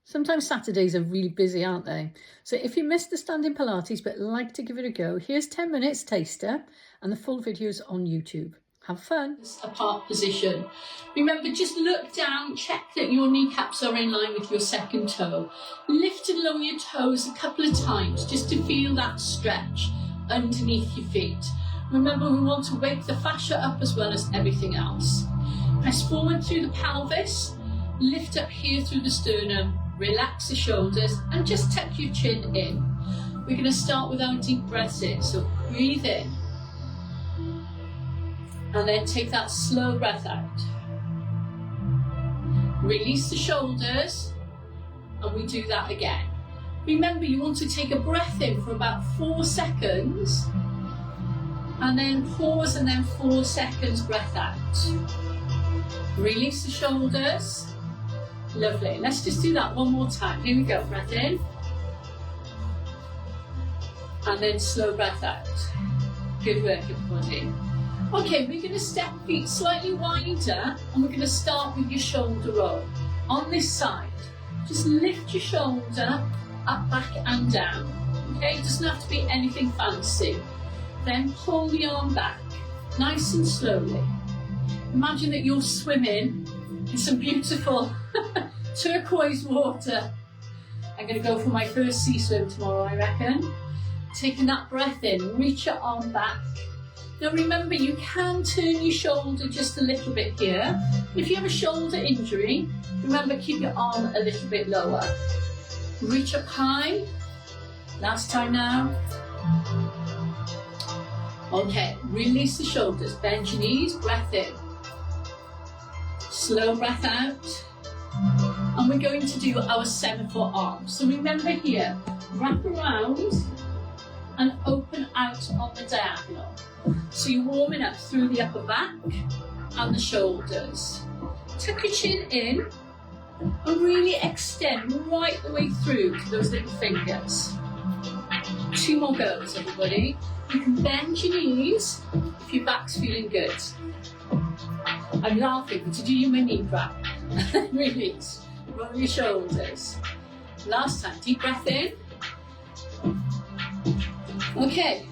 Sometimes Saturdays are really busy, aren't they? So if you missed the standing Pilates but like to give it a go, here's 10 minutes taster and the full videos on YouTube. Have fun. Apart position. Remember, just look down, check that your kneecaps are in line with your second toe. Lift along your toes a couple of times just to feel that stretch underneath your feet. Remember, we want to wake the fascia up as well as everything else. Press forward through the pelvis, lift up here through the sternum, relax the shoulders and just tuck your chin in. We're going to start with our deep breaths in, so breathe in and then take that slow breath out. Release the shoulders and we do that again. Remember, you want to take a breath in for about 4 seconds and then pause and then 4 seconds breath out. Release the shoulders. Lovely. Let's just do that one more time. Here we go. Breath in. And then slow breath out. Good work, everybody. Okay, we're going to step feet slightly wider and we're going to start with your shoulder roll. On this side, just lift your shoulder up, back and down. Okay, it doesn't have to be anything fancy. Then pull the arm back, nice and slowly. Imagine that you're swimming in some beautiful turquoise water. I'm going to go for my first sea swim tomorrow, I reckon. Taking that breath in, reach your arm back. Now remember, you can turn your shoulder just a little bit here. If you have a shoulder injury, remember, keep your arm a little bit lower. Reach up high. Last time now. Okay, release the shoulders, bend your knees, breath in. Slow breath out. And we're going to do our semaphore arms. So remember here, wrap around and open out on the diagonal. So you're warming up through the upper back and the shoulders. Tuck your chin in and really extend right the way through to those little fingers. 2 more goes, everybody. You can bend your knees if your back's feeling good. I'm laughing, but to do your mini wrap. Release. Roll your shoulders. Last time, deep breath in. Okay.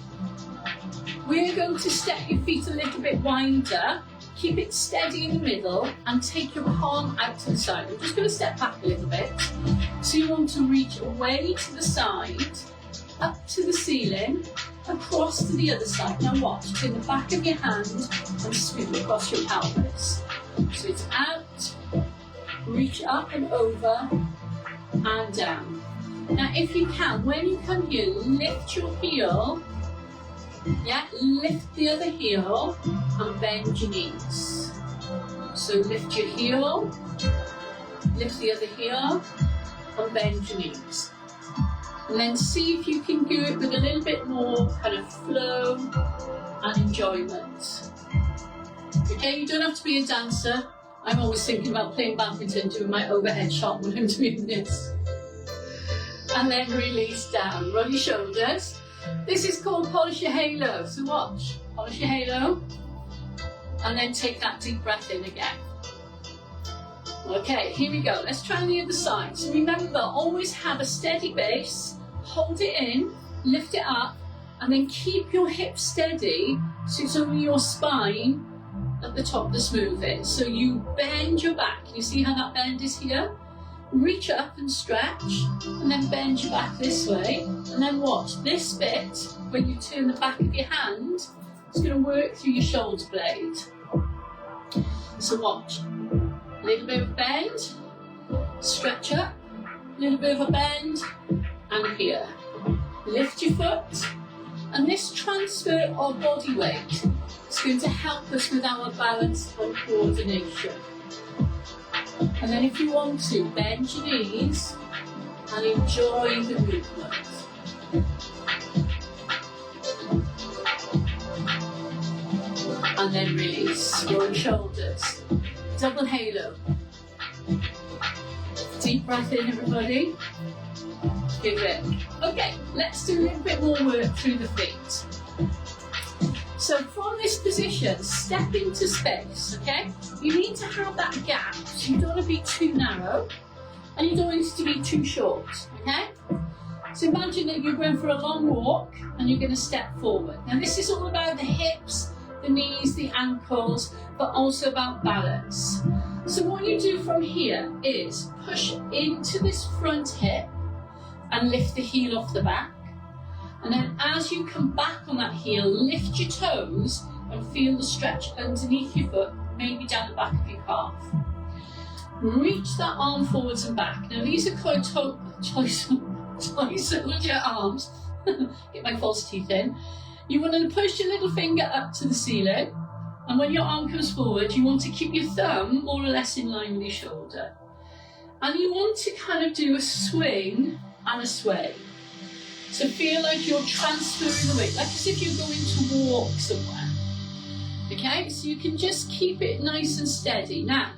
We're going to step your feet a little bit wider. Keep it steady in the middle and take your palm out to the side. I'm just going to step back a little bit. So you want to reach away to the side, up to the ceiling, across to the other side. Now watch, turn the back of your hand and sweep across your pelvis. So it's out, reach up and over and down. Now if you can, when you come here, lift your heel, lift the other heel and bend your knees. So lift your heel, lift the other heel and bend your knees. And then see if you can do it with a little bit more kind of flow and enjoyment. Okay, you don't have to be a dancer. I'm always thinking about playing badminton, doing my overhead shot when I'm doing this. And then release down, roll your shoulders. This is called polish your halo, so watch. Polish your halo. And then take that deep breath in again. Okay, here we go. Let's try the other side. So remember, always have a steady base, hold it in, lift it up, and then keep your hips steady so it's only your spine at the top that's moving. So you bend your back. You see how that bend is here? Reach up and stretch, and then bend your back this way. And then watch this bit, when you turn the back of your hand, it's going to work through your shoulder blade. So watch. A little bit of a bend, stretch up, a little bit of a bend, and here. Lift your foot, and this transfer of body weight is going to help us with our balance and coordination. And then if you want to, bend your knees and enjoy the movement. And then release, roll your shoulders. Double halo. Deep breath in, everybody. Give it. Okay, let's do a little bit more work through the feet. So from this position, step into space, okay? You need to have that gap, so you don't want to be too narrow. and you don't want it to be too short, okay? So imagine that you're going for a long walk and you're going to step forward. Now this is all about the hips, the knees, the ankles, but also about balance. So what you do from here is push into this front hip and lift the heel off the back. And then as you come back on that heel, lift your toes and feel the stretch underneath your foot, maybe down the back of your calf. Reach that arm forwards and back. Now these are called toy soldier arms. Get my false teeth in. You want to push your little finger up to the ceiling, and when your arm comes forward, you want to keep your thumb more or less in line with your shoulder. And you want to kind of do a swing and a sway. So feel like you're transferring the weight, like as if you're going to walk somewhere. Okay, so you can just keep it nice and steady. Now,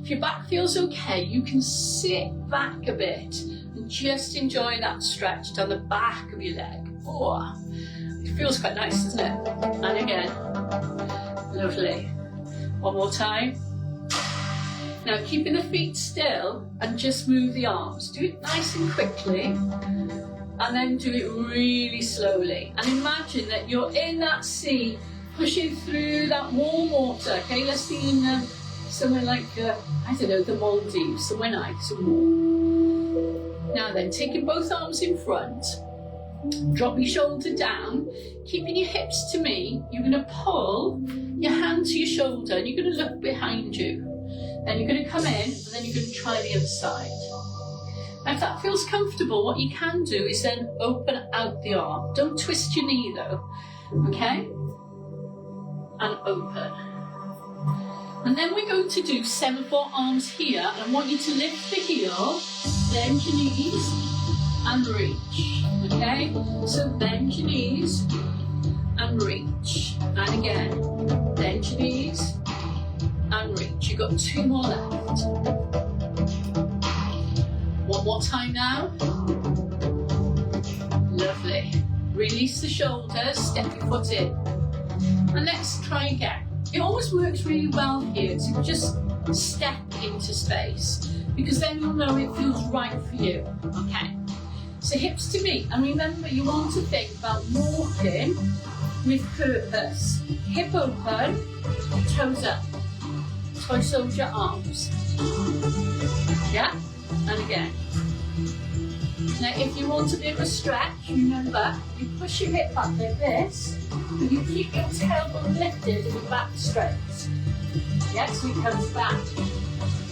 if your back feels okay, you can sit back a bit and just enjoy that stretch down the back of your leg. Oh, it feels quite nice, doesn't it? And again, lovely. One more time. Now, keeping the feet still and just move the arms. Do it nice and quickly, and then do it really slowly. And imagine that you're in that sea, pushing through that warm water. Okay, let's be in somewhere like, I don't know, the Maldives, somewhere nice and warm. Now then, taking both arms in front, drop your shoulder down, keeping your hips to me. You're going to pull your hand to your shoulder and you're going to look behind you. Then you're going to come in and then you're going to try the other side. Now if that feels comfortable, what you can do is then open out the arm. Don't twist your knee though, okay? And open. And then we're going to do semaphore arms here, and I want you to lift the heel, bend your knees and reach, okay? So bend your knees and reach, and again, bend your knees and reach. You've got two more left. One more time now. Lovely. Release the shoulders, step your foot in. And let's try again. It always works really well here to just step into space, because then you'll know it feels right for you. Okay. So hips to me, and remember you want to think about walking with purpose. Hip open, toes up. Toy soldier arms. Yeah? And again. Now if you want a bit of a stretch, remember, you push your hip back like this, and you keep your tailbone lifted and your back straight. Yeah, so it comes back,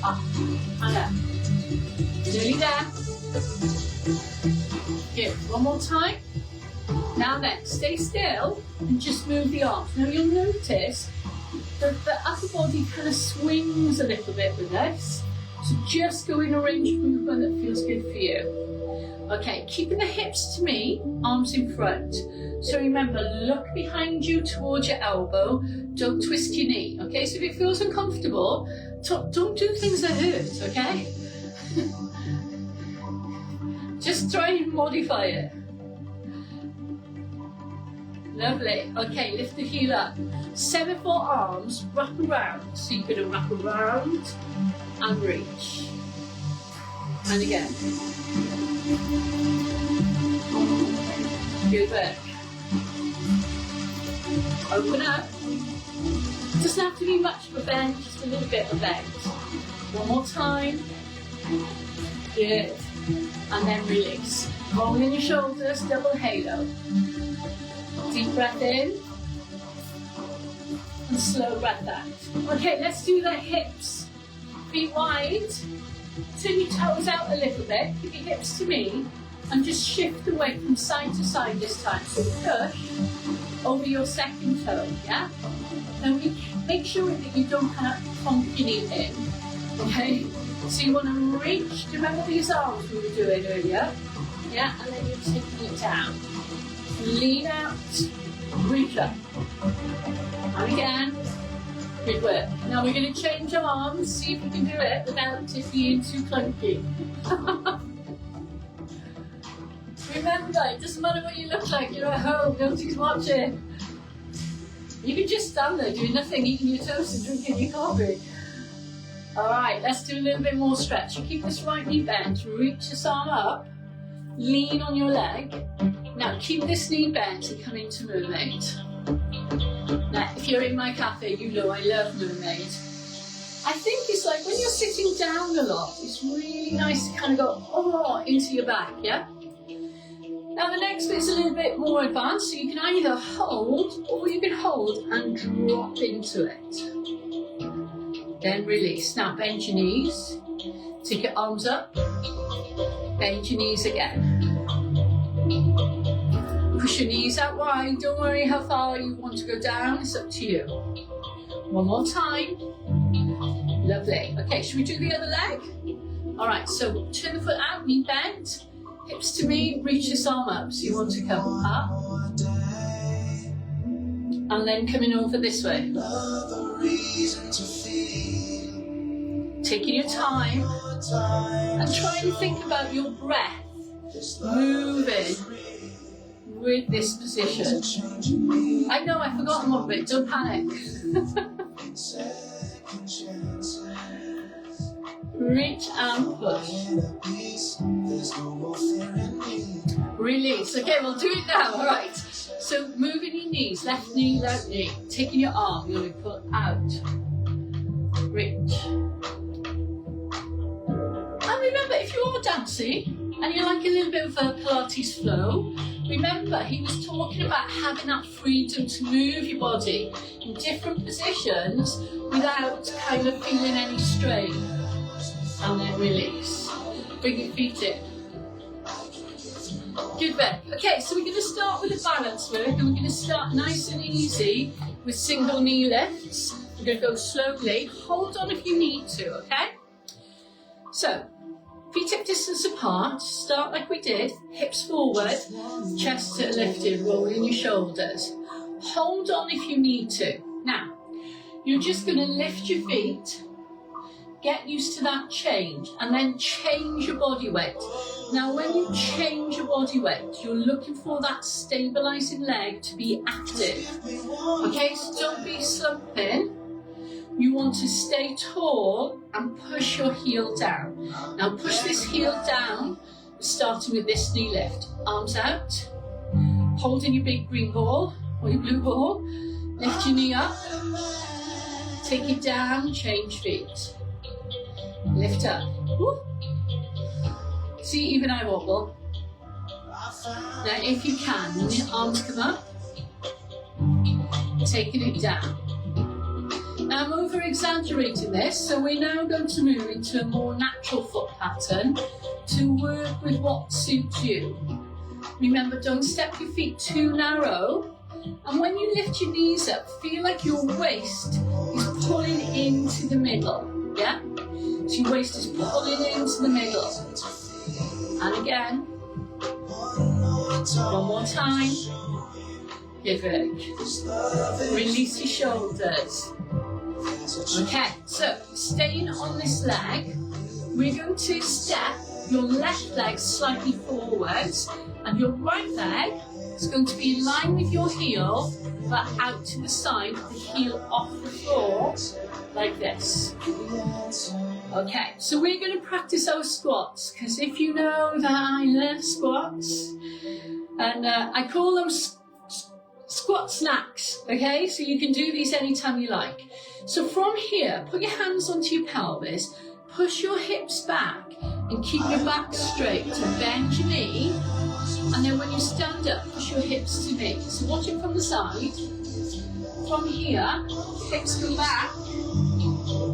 up, and up. Nearly there. Good, one more time. Now then, stay still and just move the arms. Now you'll notice that the upper body kind of swings a little bit with this. So just go in a range of movement that feels good for you. Okay, keeping the hips to me, arms in front. So remember, look behind you towards your elbow, don't twist your knee, okay? So if it feels uncomfortable, don't do things that hurt, okay? Just try and modify it. Lovely, okay, lift the heel up. Semaphore arms, wrap around. So you're gonna wrap around and reach. And again. Good work. Open up. Doesn't have to be much of a bend, just a little bit of a bend. One more time. Good. And then release. Rolling your shoulders, double halo. Deep breath in. And slow breath out. Okay, let's do the hips. Feet wide. Turn your toes out a little bit. Keep your hips to me. And just shift the weight from side to side this time. So push over your second toe, yeah? And make sure that you don't kind of plonk your knee in, okay? So you want to reach, do you remember these arms we were doing earlier? Yeah, and then you're taking it down. Lean out, reach up. And again, good work. Now we're going to change our arms, see if we can do it without it being too clunky. Remember, it doesn't matter what you look like, you're at home, nobody's watching. You can just stand there doing nothing, eating your toast and drinking your coffee. All right, let's do a little bit more stretch. You keep this right knee bent, reach this arm up, lean on your leg. Now keep this knee bent and come into mermaid. Now, if you're in my cafe, you know I love mermaid. I think it's like when you're sitting down a lot, it's really nice to kind of go into your back, yeah? Now the next bit's a little bit more advanced, so you can either hold or you can hold and drop into it. Then release. Now bend your knees, take your arms up, bend your knees again. Push your knees out wide, don't worry how far you want to go down, it's up to you. One more time. Lovely. Okay, should we do the other leg? All right, so turn the foot out, knee bent, hips to me, reach this arm up. So you want to come up, and then coming over this way. Taking your time, and try and think about your breath moving with this position. I know I've forgotten one bit, don't panic. Reach and push. Release. Okay, we'll do it now. All right. So moving your knees, left knee, right knee. Taking your arm, you're going to put out. Reach. And remember, if you're dancing and you like a little bit of a Pilates flow, remember he was talking about having that freedom to move your body in different positions without kind of feeling any strain. And then release. Bring your feet in. Good bit. Okay, so we're going to start with a balance work, and we're going to start nice and easy with single knee lifts. We're going to go slowly. Hold on if you need to, okay? So, feet hip distance apart. Start like we did. Hips forward, chest lifted, rolling your shoulders. Hold on if you need to. Now, you're just going to lift your feet. Get used to that change, and then change your body weight. Now when you change your body weight, you're looking for that stabilizing leg to be active. Okay, so don't be slumping. You want to stay tall and push your heel down. Now push this heel down, starting with this knee lift. Arms out, holding your big green ball or your blue ball. Lift your knee up, take it down, change feet. Lift up. Woo. See, even I wobble. Now, if you can, when your arms come up, taking it down. Now, I'm over-exaggerating this, so we're now going to move into a more natural foot pattern to work with what suits you. Remember, don't step your feet too narrow. And when you lift your knees up, feel like your waist is pulling into the middle. Yeah? So your waist is pulling into the middle. And again. One more time. Give it. Release your shoulders. Okay, so staying on this leg, we're going to step your left leg slightly forwards, and your right leg is going to be in line with your heel, but out to the side, the heel off the floor, like this. Okay, so we're going to practice our squats, because if you know that I love squats, and I call them squat snacks, okay? So you can do these anytime you like. So from here, put your hands onto your pelvis, push your hips back, and keep your back straight, and bend your knee, and then when you stand up, push your hips to me. So watch it from the side. From here, hips go back,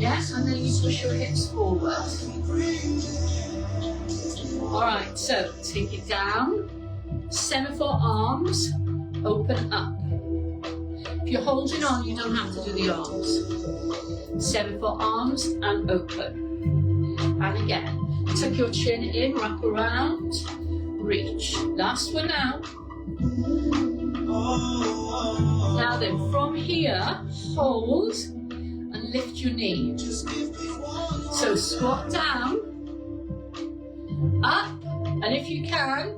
yes, and then you push your hips forward. Alright, so take it down, semaphore arms, open up. If you're holding on, you don't have to do the arms. Semaphore arms and open. And again, tuck your chin in, wrap around, reach. Last one now. Now then, from here, hold and lift your knee. So squat down, up, and if you can,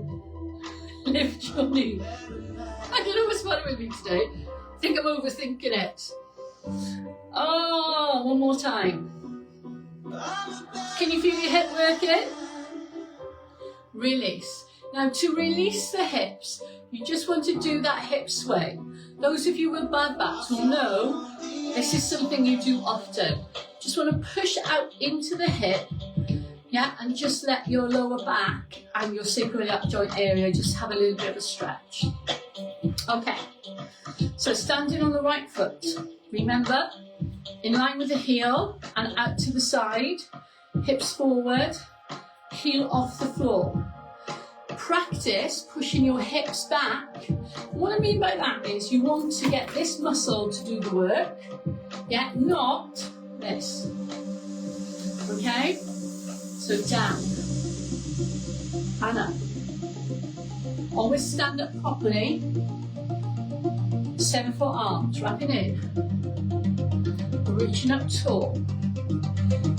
lift your knee. I don't know what's funny with me today. I think I'm overthinking it. Oh, one more time. Can you feel your hip working? Release. Now to release the hips, you just want to do that hip sway. Those of you with bad backs will know this is something you do often. Just want to push out into the hip, yeah, and just let your lower back and your sacroiliac joint area just have a little bit of a stretch. Okay, so standing on the right foot, remember, in line with the heel and out to the side, hips forward, heel off the floor. Practice pushing your hips back. What I mean by that is you want to get this muscle to do the work, yeah, not this. Okay? So down and up. Always stand up properly. 7-foot arms, wrapping in. Reaching up tall.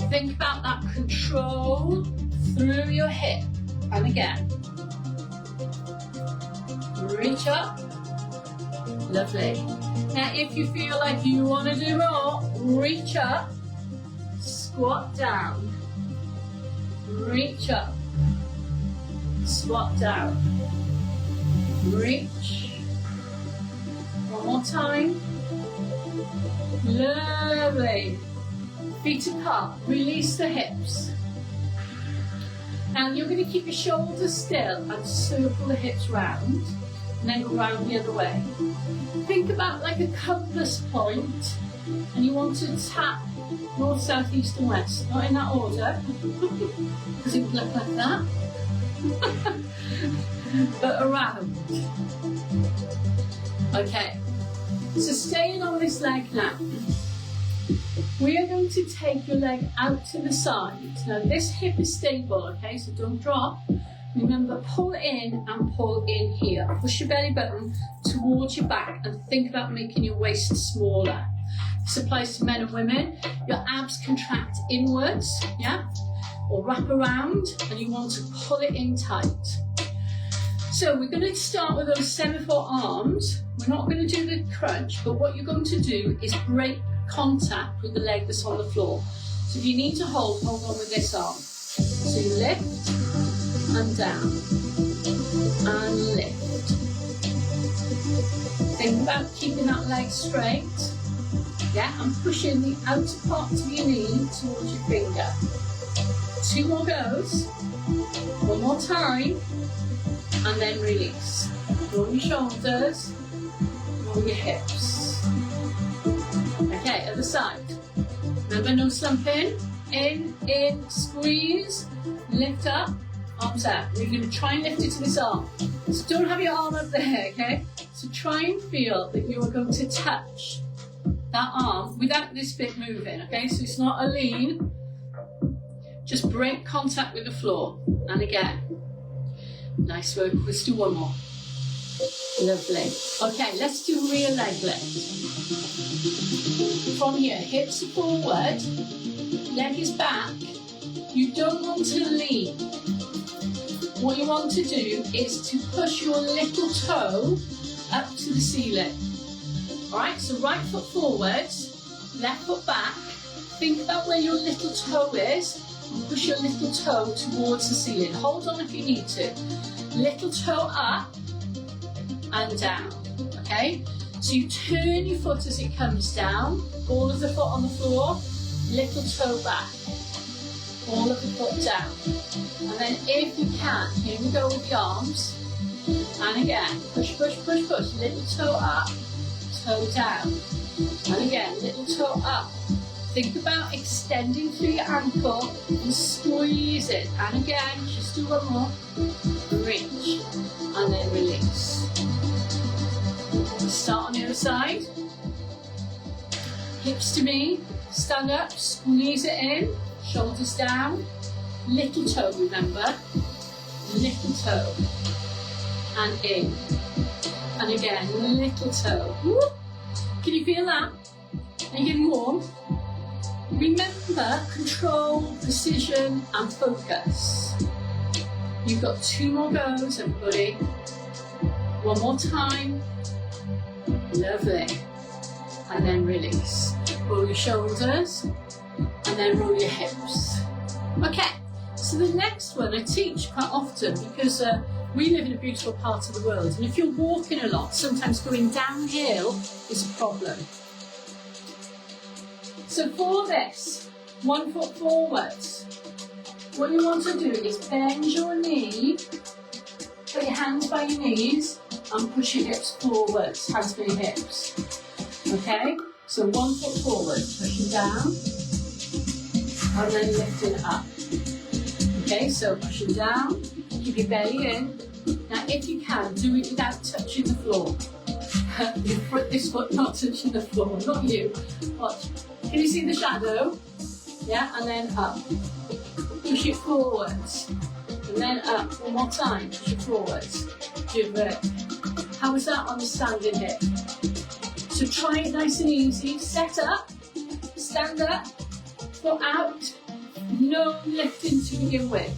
Think about that control through your hip. And again. Reach up. Lovely. Now if you feel like you want to do more, reach up. Squat down. Reach up. Squat down. Reach. One more time. Lovely. Feet apart. Release the hips. And you're going to keep your shoulders still and circle the hips round. And then go round the other way. Think about like a compass point, and you want to tap north, south, east and west. Not in that order, because it would look like that. But around. Okay, so staying on this leg now. We are going to take your leg out to the side. Now this hip is stable, okay, so don't drop. Remember, pull in and pull in here. Push your belly button towards your back and think about making your waist smaller. This applies to men and women. Your abs contract inwards, yeah? Or wrap around, and you want to pull it in tight. So we're going to start with those 7-foot arms. We're not going to do the crunch, but what you're going to do is break contact with the leg that's on the floor. So if you need to hold on with this arm. So you lift and down and lift. Think about keeping that leg straight, yeah, and pushing the outer part of your knee towards your finger. 2 more goes. 1 more time, and then release. Roll your shoulders, roll your hips. Okay, other side. Remember, no slumping. In, squeeze, lift up, arms out. You're going to try and lift it to this arm. So don't have your arm up there, okay? So try and feel that you are going to touch that arm without this bit moving, okay? So it's not a lean. Just break contact with the floor. And again. Nice work. Let's do 1 more. Lovely. Okay, let's do rear leg lift. From here, hips are forward, leg is back. You don't want to lean. What you want to do is to push your little toe up to the ceiling. Alright, so right foot forward, left foot back. Think about where your little toe is and push your little toe towards the ceiling. Hold on if you need to. Little toe up and down, okay? So you turn your foot as it comes down, ball of the foot on the floor, little toe back, ball of the foot down. And then if you can, here we go with the arms. And again, push, push, push, push, little toe up, toe down. And again, little toe up. Think about extending through your ankle and squeeze it. And again, just do 1 more. Reach, and then release. Start on the other side. Hips to me, stand up, squeeze it in, shoulders down, little toe, remember, little toe, and in, and again, little toe. Woo. Can you feel that? Are you getting warm? Remember, control, precision, and focus. You've got 2 more goes, everybody. 1 more time. Lovely. And then release. Roll your shoulders. and then roll your hips. Okay, so the next one I teach quite often because we live in a beautiful part of the world, and if you're walking a lot, sometimes going downhill is a problem. So for this, 1 foot forwards, what you want to do is bend your knee, put your hands by your knees, and push your hips forwards, hands by your hips. Okay, so 1 foot forward, pushing down, and then lifting up. Okay, so pushing down, keep your belly in. Now if you can, do it without touching the floor. This foot not touching the floor, not you. Watch. Can you see the shadow? Yeah, and then up. Push it forwards. And then up. One more time. Push it forwards. Do it. How was that on the standing hip? So try it nice and easy. Set up. Stand up. Foot out. No lifting to begin with.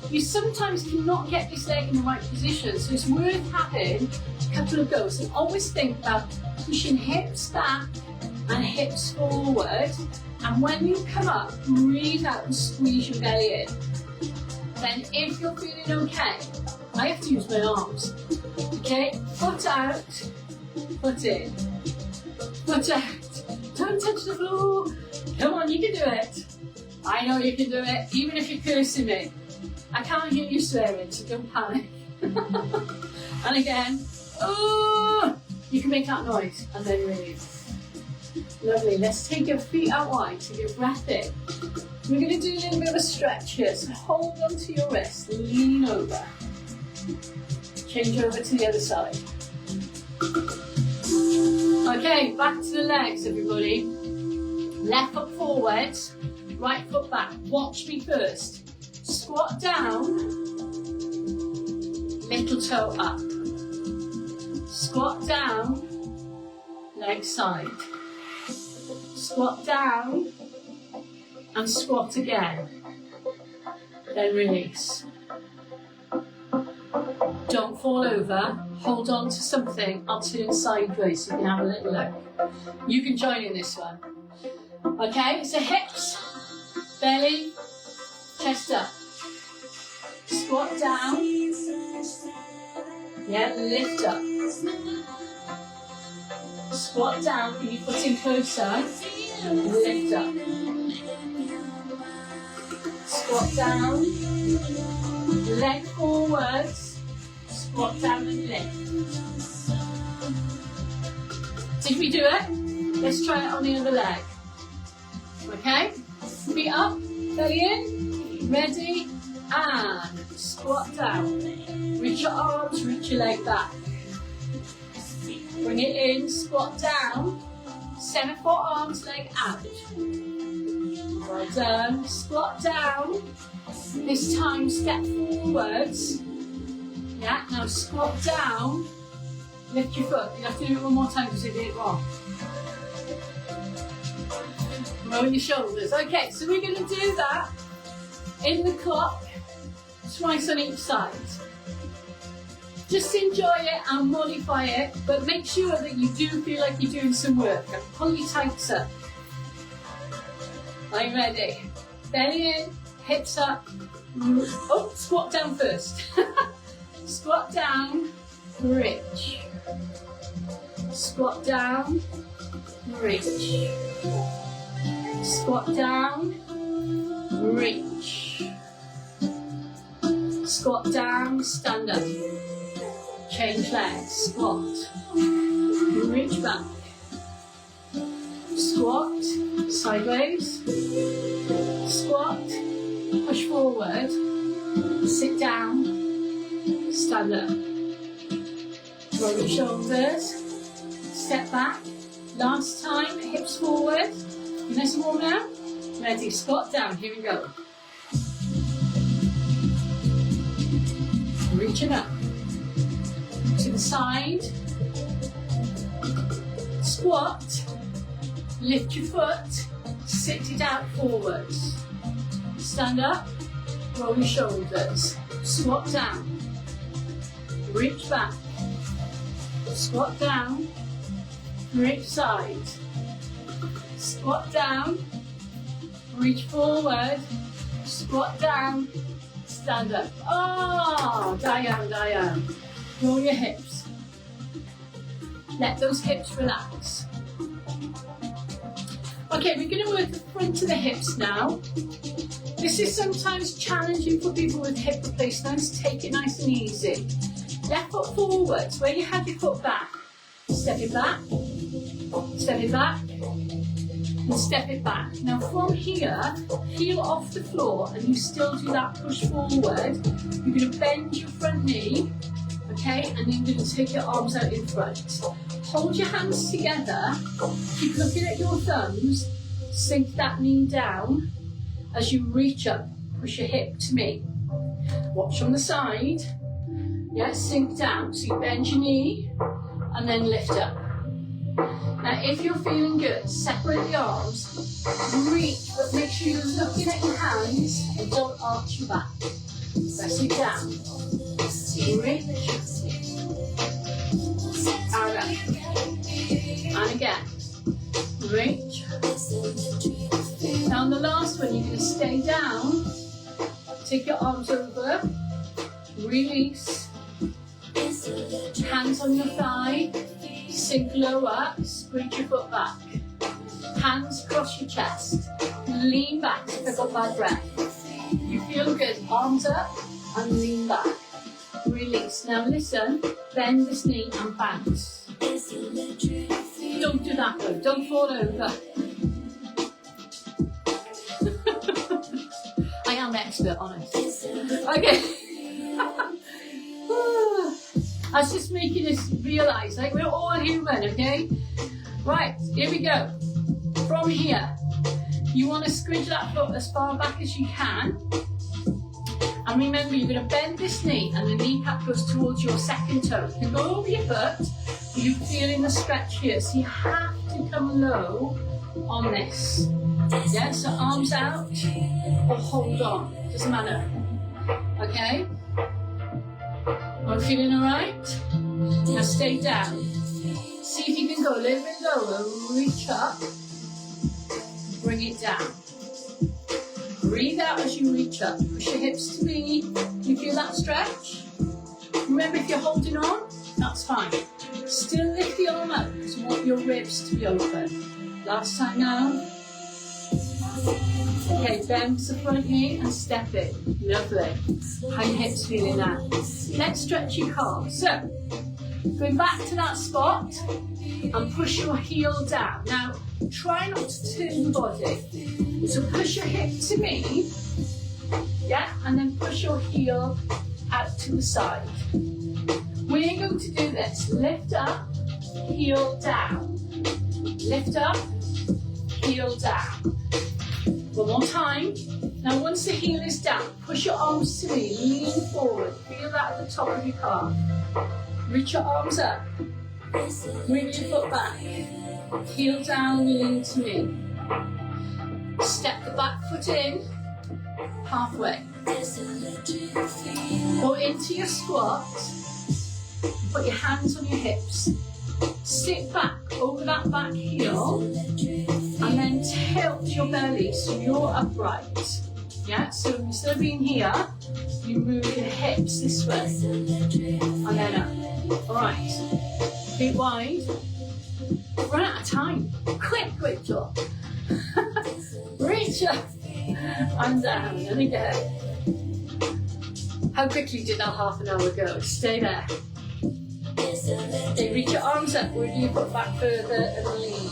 You sometimes cannot get this leg in the right position, so it's worth having a couple of goes. And always think about pushing hips back and hips forward. And when you come up, breathe out and squeeze your belly in. Then if you're feeling okay, I have to use my arms. Okay, foot out, foot in, foot out. Don't touch the floor. Come on, you can do it. I know you can do it, even if you're cursing me. I can't hear you swearing, so don't panic. And again, oh, you can make that noise and then release. Lovely. Let's take your feet out wide, take your breath in. We're going to do a little bit of a stretch here, so hold on to your wrist, lean over. Change over to the other side. Okay, back to the legs, everybody. Left foot forwards, right foot back. Watch me first. Squat down, little toe up. Squat down, leg side. Squat down and squat again. Then release. Don't fall over. Hold on to something. I'll turn sideways so you can have a little look. You can join in this one. Okay, so hips, belly, chest up. Squat down. Yeah, lift up. Squat down, bring your foot in closer. Lift up. Squat down. Leg forwards. Squat down and lift. Did we do it? Let's try it on the other leg. Okay? Feet up, belly in. Ready? And squat down. Reach your arms, reach your leg back. Bring it in, squat down. 7 forearms, leg out. Well done. Squat down. This time step forwards. Yeah, now squat down. Lift your foot. You have to do it one more time because you did it wrong. Roll your shoulders. Okay, so we're going to do that in the clock. Twice on each side. Just enjoy it and modify it, but make sure that you do feel like you're doing some work. And pull your tights up. Are you ready? Belly in, hips up. Oh, squat down first. Squat down, reach. Squat down, reach. Squat down, reach. Squat down, stand up. Change legs, squat. Reach back. Squat, sideways. Squat, push forward. Sit down, stand up. Roll your shoulders. Step back. Last time, hips forward. Nice and warm now. Ready, squat down. Here we go. Reaching up to the side, squat, lift your foot, sit it out forwards, stand up, roll your shoulders, squat down, reach back, squat down, reach side, squat down, reach forward, squat down, stand up. Oh, down. Roll your hips. Let those hips relax. Okay, we're going to work the front of the hips now. This is sometimes challenging for people with hip replacements. Take it nice and easy. Left foot forwards, where you have your foot back. Step it back, and step it back. Now from here, heel off the floor, and you still do that push forward. You're going to bend your front knee, okay, and then you're going to take your arms out in front. Hold your hands together, keep looking at your thumbs, sink that knee down. As you reach up, push your hip to me. Watch on the side. Yeah, sink down. So you bend your knee and then lift up. Now, if you're feeling good, separate the arms, reach, but make sure you're looking at your hands and don't arch your back. Press it down. Reach. And up. And again. Reach. Now on the last one, you're going to stay down, take your arms over, release, hands on your thigh, sink lower, spread your foot back, hands across your chest, lean back to pick up that breath. You feel good, arms up and lean back, release. Now listen, bend this knee and bounce. Don't do that though, don't fall over. I am expert on it. Okay. I was just making us realise, like, we're all human, okay? Right, here we go. From here, you want to squidge that foot as far back as you can. And remember, you're going to bend this knee and the kneecap goes towards your second toe. You can go over your foot, but you're feeling the stretch here. So you have to come low on this. Yeah, so arms out or hold on, doesn't matter. Okay? Are you feeling alright? Now stay down. See if you can go a little bit lower, reach up, bring it down. Breathe out as you reach up, push your hips to me. You feel that stretch? Remember, if you're holding on, that's fine. Still lift the arm up because you want your ribs to be open. Last time now. Okay, bend the front knee and step it. Lovely. How your hips feeling now? Let's stretch your calves. So, going back to that spot and push your heel down. Now, try not to turn the body. So push your hip to me, yeah, and then push your heel out to the side. We're going to do this. Lift up, heel down. Lift up, heel down. One more time. Now once the heel is down, push your arms to me, lean forward. Feel that at the top of your calf. Reach your arms up. Bring your foot back. Heel down, lean to me. Step the back foot in, halfway. Go into your squat. Put your hands on your hips. Sit back over that back heel and then tilt your belly so you're upright. Yeah, so instead of being here, you move your hips this way and then up. Alright, feet wide. Run out of time. Quick job. Reach up and down and again. How quickly did that half an hour go? Stay there. Okay, reach your arms up, wiggle your foot back further and lean.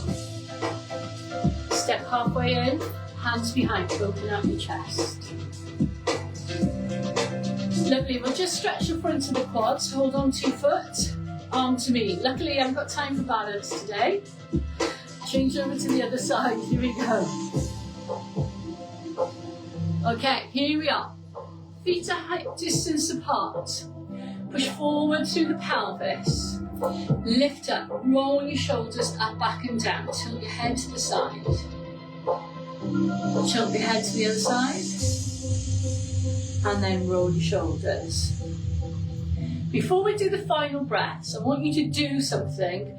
Step halfway in, hands behind, open up your chest. Lovely, we'll just stretch the front of the quads, hold on to your foot, arm to me. Luckily I've got time for balance today. Change over to the other side, here we go. Okay, here we are. Feet are hip distance apart. Push forward through the pelvis. Lift up, roll your shoulders up, back and down. Tilt your head to the side. Tilt your head to the other side. And then roll your shoulders. Before we do the final breaths, I want you to do something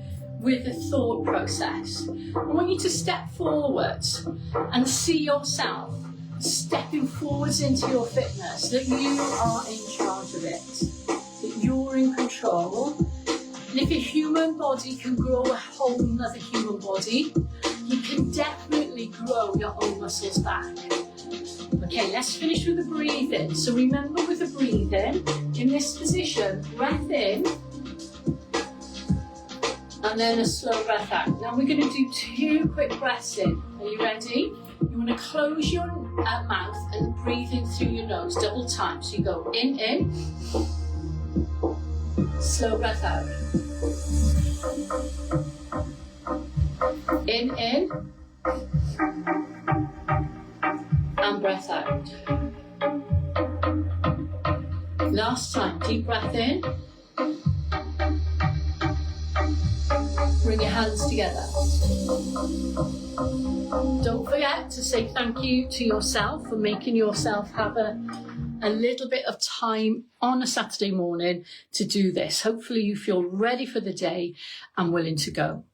with a thought process. I want you to step forwards and see yourself stepping forwards into your fitness, that you are in charge of it, that you're in control. And if a human body can grow a whole nother human body, you can definitely grow your own muscles back. Okay, let's finish with the breathing. So remember, with the breathing, in this position, breath in, and then a slow breath out. Now we're going to do 2 quick breaths in. Are you ready? You want to close your mouth and breathe in through your nose, double time. So you go in, slow breath out. In, and breath out. Last time, deep breath in. Bring your hands together. Don't forget to say thank you to yourself for making yourself have a little bit of time on a Saturday morning to do this. Hopefully you feel ready for the day and willing to go.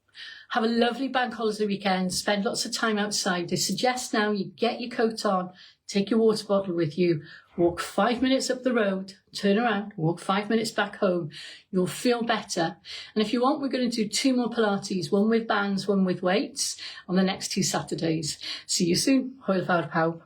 Have a lovely bank holiday weekend. Spend lots of time outside. I suggest now you get your coat on, take your water bottle with you, walk 5 minutes up the road, turn around, walk 5 minutes back home. You'll feel better. And if you want, we're going to do 2 more Pilates, one with bands, one with weights, on the next 2 Saturdays. See you soon. Hwyl fawr pawb.